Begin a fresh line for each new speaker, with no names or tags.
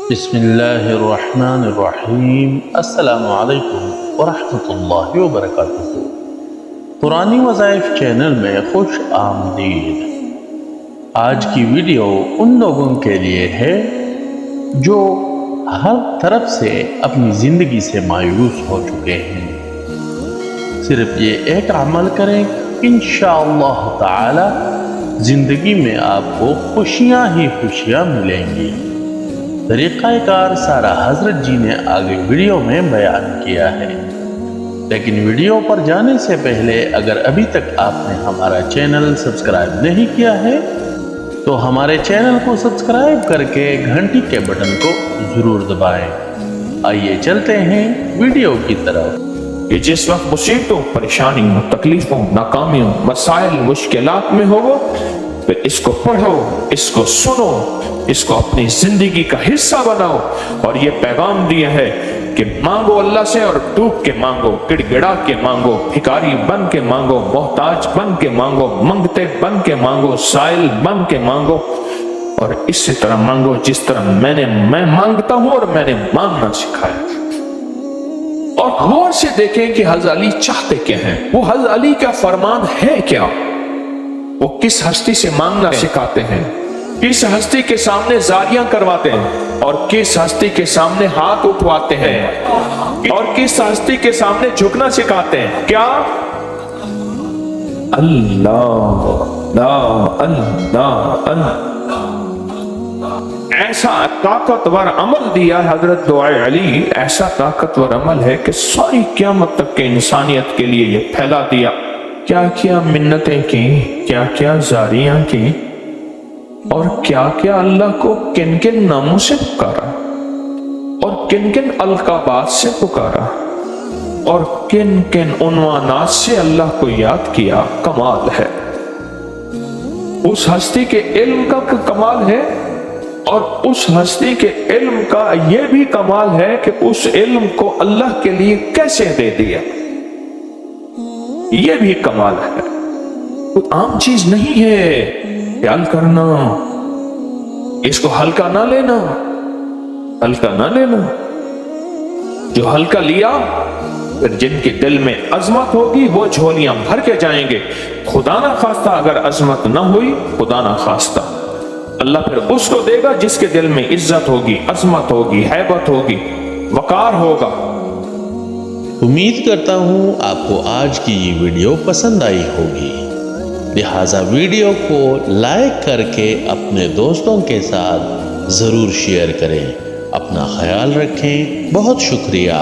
बिस्मिल्लाहिर्रहमानिर्रहीम। अस्सलामु अलैकुम वरहमतुल्लाहि वबरकातुहू। पुरानी वज़ाइफ चैनल में खुश आमदीद। आज की वीडियो उन लोगों के लिए है जो हर तरफ से अपनी ज़िंदगी से मायूस हो चुके हैं। सिर्फ ये एक अमल करें, इंशाअल्लाह ताला ज़िंदगी में आपको खुशियाँ ही खुशियाँ मिलेंगी। तरीक़ाकार सारा हज़रत जी ने आगे वीडियो में बयान किया है, लेकिन वीडियो पर जाने से पहले अगर अभी तक आपने हमारा चैनल सब्सक्राइब नहीं किया है तो हमारे चैनल को सब्सक्राइब करके घंटी के बटन को ज़रूर दबाएं। आइए चलते हैं वीडियो की तरफ।
कि जिस वक्त मुसीबतों, परेशानियों, तकलीफों, नाकामियों, मसाइल, मुश्किलात में हो, फिर इसको पढ़ो, इसको सुनो, इसको अपनी जिंदगी का हिस्सा बनाओ। और ये पैगाम दिया है कि मांगो अल्लाह से और डूब के मांगो, गिड़गिड़ा के मांगो, भिखारी बन के मांगो, मोहताज बन के मांगो, मंगते बन के मांगो, साइल बन के मांगो। और इसी तरह मांगो जिस तरह मैं मांगता हूं और मैंने मांगना सिखाया। और गौर से देखें कि हज़रत अली चाहते क्या हैं, वो हज़रत अली का फरमान है क्या, वो किस हस्ती से मांगना सिखाते हैं, किस हस्ती के सामने जारियां करवाते हैं, और किस हस्ती के सामने हाथ उठवाते हैं, और किस हस्ती के सामने झुकना सिखाते हैं। क्या? अल्लाह अल्लाह अल्लाह। ऐसा ताकतवर अमल दिया हजरत दुआए अली, ऐसा ताकतवर अमल है कि सारी क़यामत तक के इंसानियत के लिए ये फैला दिया। क्या क्या मिन्नतें की, क्या क्या जारियां की, और क्या क्या अल्लाह को किन किन नामों से पुकारा, और किन किन अलकाबात से पुकारा, और किन किन उन्वानात से अल्लाह को याद किया। कमाल है उस हस्ती के इल्म का कमाल है, और उस हस्ती के इल्म का यह भी कमाल है कि उस इल्म को अल्लाह के लिए कैसे दे दिया। यह भी कमाल है, कोई आम चीज नहीं है। ख्याल करना, इसको हल्का ना लेना, हल्का ना लेना। जो हल्का लिया फिर जिनके दिल में अजमत होगी वो झोलियां भर के जाएंगे। खुदा ना खास्ता अगर अजमत ना हुई, खुदा ना खास्ता अल्लाह फिर उसको देगा जिसके दिल में इज्जत होगी, अजमत होगी, हैबत होगी, वकार होगा।
उम्मीद करता हूँ आपको आज की ये वीडियो पसंद आई होगी, लिहाजा वीडियो को लाइक करके अपने दोस्तों के साथ ज़रूर शेयर करें। अपना ख्याल रखें। बहुत शुक्रिया।